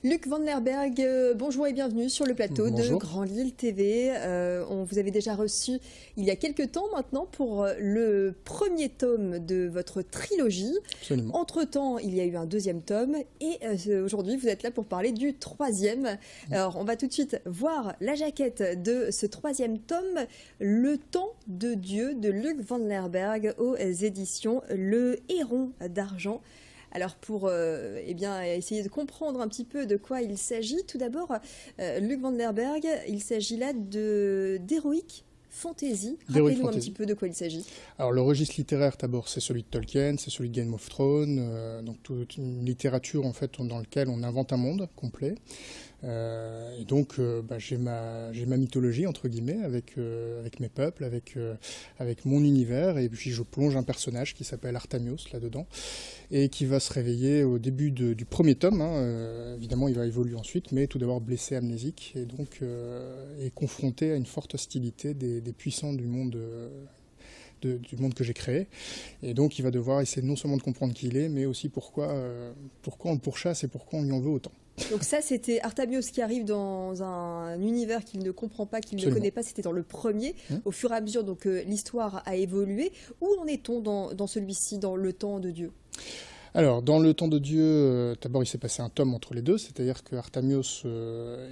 Luc Vanderberg, bonjour et bienvenue sur le plateau de Grand Lille TV. On vous avait déjà reçu il y a quelques temps maintenant pour le premier tome de votre trilogie. Absolument. Entre-temps, il y a eu un deuxième tome et aujourd'hui, vous êtes là pour parler du troisième. Alors, on va tout de suite voir la jaquette de ce troisième tome, Le Temps de Dieu de Luc Vanderberg aux éditions Le Héron d'Argent. Alors pour essayer de comprendre un petit peu de quoi il s'agit, tout d'abord, Luc Vanderberg, il s'agit là d'Heroic Fantasy. Rappelez-nous un petit peu de quoi il s'agit. Alors le registre littéraire d'abord c'est celui de Tolkien, c'est celui de Game of Thrones, donc toute une littérature en fait dans laquelle on invente un monde complet. Et donc j'ai ma mythologie entre guillemets avec mes peuples, avec mon univers, et puis je plonge un personnage qui s'appelle Artamios là-dedans et qui va se réveiller au début du premier tome. Évidemment il va évoluer ensuite, mais tout d'abord blessé, amnésique, et donc est confronté à une forte hostilité des puissants du monde. Du monde que j'ai créé, et donc il va devoir essayer non seulement de comprendre qui il est, mais aussi pourquoi on le pourchasse et pourquoi on lui en veut autant. Donc ça, c'était Artamios qui arrive dans un univers qu'il ne comprend pas, qu'il ne connaît pas, c'était dans le premier. Au fur et à mesure, donc l'histoire a évolué. Où en est-on dans celui-ci, dans Le Temps de Dieu ? Alors, dans Le Temps de Dieu, d'abord il s'est passé un tome entre les deux, c'est-à-dire que Artamios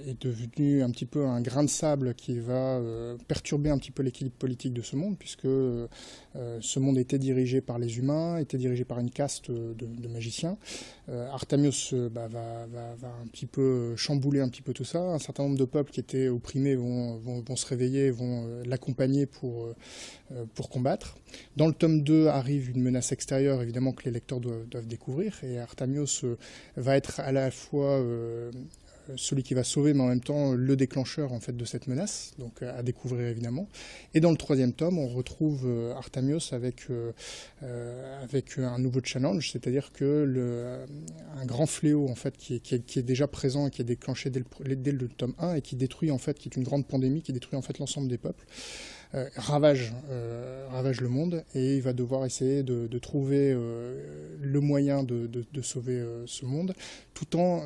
est devenu un petit peu un grain de sable qui va perturber un petit peu l'équilibre politique de ce monde, puisque ce monde était dirigé par les humains, était dirigé par une caste de magiciens. Artamios va un petit peu chambouler un petit peu tout ça. Un certain nombre de peuples qui étaient opprimés vont se réveiller, vont l'accompagner pour combattre. Dans le tome 2 arrive une menace extérieure, évidemment, que les lecteurs doivent découvrir, et Artamios va être à la fois celui qui va sauver, mais en même temps le déclencheur en fait de cette menace, donc à découvrir évidemment. Et dans le troisième tome, on retrouve Artamios avec un nouveau challenge, c'est-à-dire que un grand fléau en fait qui est déjà présent et qui est déclenché dès le tome 1 et qui détruit en fait, qui est une grande pandémie qui détruit en fait l'ensemble des peuples. Ravage le monde, et il va devoir essayer de trouver le moyen de sauver ce monde, tout en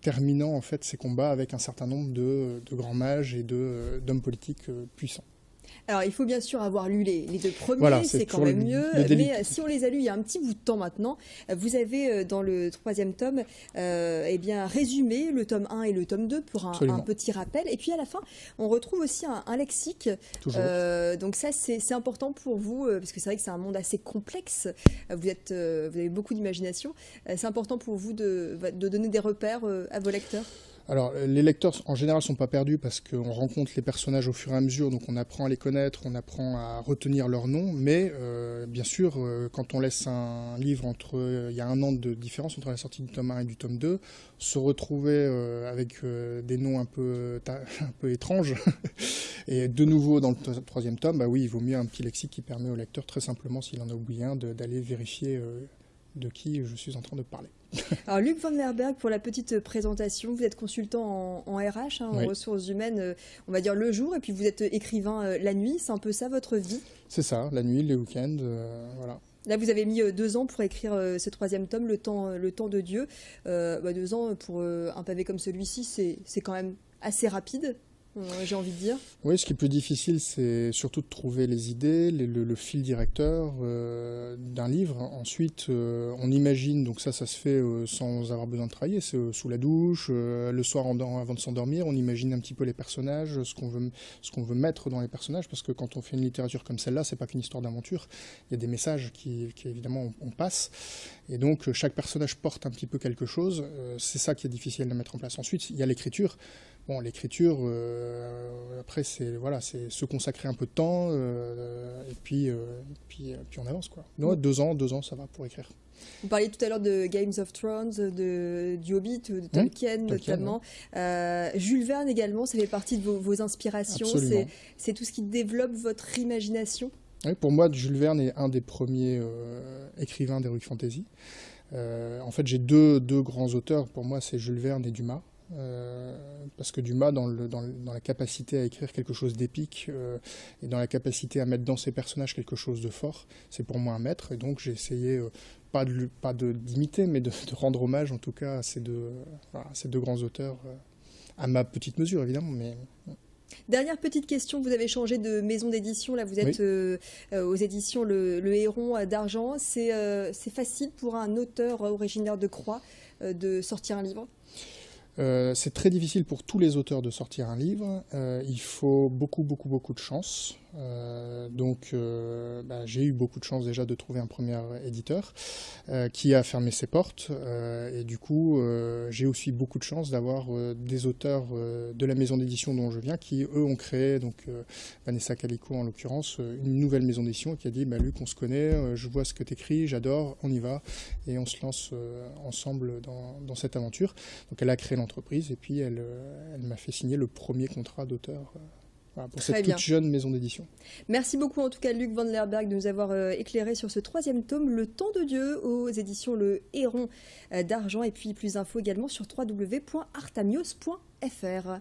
terminant en fait ses combats avec un certain nombre de grands mages et d'hommes politiques puissants. Alors, il faut bien sûr avoir lu les deux premiers, voilà, c'est quand même mieux, mais si on les a lus il y a un petit bout de temps maintenant, vous avez dans le troisième tome résumé le tome 1 et le tome 2 pour un petit rappel, et puis à la fin, on retrouve aussi un lexique, donc ça c'est important pour vous, parce que c'est vrai que c'est un monde assez complexe, vous avez beaucoup d'imagination, c'est important pour vous de donner des repères à vos lecteurs. Alors, les lecteurs, en général, ne sont pas perdus parce qu'on rencontre les personnages au fur et à mesure, donc on apprend à les connaître, on apprend à retenir leurs noms, mais bien sûr, quand on laisse un livre il y a un an de différence entre la sortie du tome 1 et du tome 2, se retrouver avec des noms un peu étranges, et de nouveau dans le troisième tome, bah oui, il vaut mieux un petit lexique qui permet au lecteur, très simplement, s'il en a oublié un, d'aller vérifier de qui je suis en train de parler. Alors Luc Vanderberg, pour la petite présentation, vous êtes consultant en RH, en ressources humaines, on va dire le jour, et puis vous êtes écrivain la nuit, c'est un peu ça votre vie ? C'est ça, la nuit, les week-ends, voilà. Là, vous avez mis 2 ans pour écrire ce troisième tome, Le Temps de Dieu. 2 ans pour un pavé comme celui-ci, c'est quand même assez rapide. J'ai envie de dire. Oui, ce qui est plus difficile, c'est surtout de trouver les idées, le fil directeur d'un livre. Ensuite, on imagine, donc ça se fait sans avoir besoin de travailler, c'est sous la douche, le soir avant de s'endormir, on imagine un petit peu les personnages, ce qu'on veut mettre dans les personnages, parce que quand on fait une littérature comme celle-là, c'est pas qu'une histoire d'aventure, il y a des messages qui évidemment on passe, et donc chaque personnage porte un petit peu quelque chose, c'est ça qui est difficile de mettre en place. Ensuite, il y a l'écriture. Bon, l'écriture, après, c'est se consacrer un peu de temps, et puis on avance, quoi. Non, 2 ans, ça va pour écrire. Vous parliez tout à l'heure de Games of Thrones, du Hobbit, de Tolkien notamment. Jules Verne également, ça fait partie de vos inspirations. C'est tout ce qui développe votre imagination. Oui, pour moi, Jules Verne est un des premiers écrivains d'Heroic Fantasy. En fait, j'ai deux grands auteurs. Pour moi, c'est Jules Verne et Dumas. parce que Dumas, dans la capacité à écrire quelque chose d'épique et dans la capacité à mettre dans ses personnages quelque chose de fort, c'est pour moi un maître. Et donc j'ai essayé, pas d'imiter, mais de rendre hommage en tout cas à ces deux grands auteurs, à ma petite mesure évidemment. Mais... Dernière petite question, vous avez changé de maison d'édition, là vous êtes aux éditions Le Héron d'Argent. C'est facile pour un auteur originaire de Croix de sortir un livre? C'est très difficile pour tous les auteurs de sortir un livre. Il faut beaucoup de chance. J'ai eu beaucoup de chance déjà de trouver un premier éditeur qui a fermé ses portes. Et du coup, j'ai aussi beaucoup de chance d'avoir des auteurs de la maison d'édition dont je viens qui, eux, ont créé, donc Vanessa Calico en l'occurrence, une nouvelle maison d'édition qui a dit Luc, on se connaît, je vois ce que tu écris, j'adore, on y va. Et on se lance ensemble dans cette aventure. Donc elle a créé l'entreprise et puis elle m'a fait signer le premier contrat d'auteur. Pour cette toute jeune maison d'édition. Merci beaucoup en tout cas Luc Vanderberg de nous avoir éclairé sur ce 3e tome, Le Temps de Dieu, aux éditions Le Héron d'Argent. Et puis plus d'infos également sur www.artamios.fr.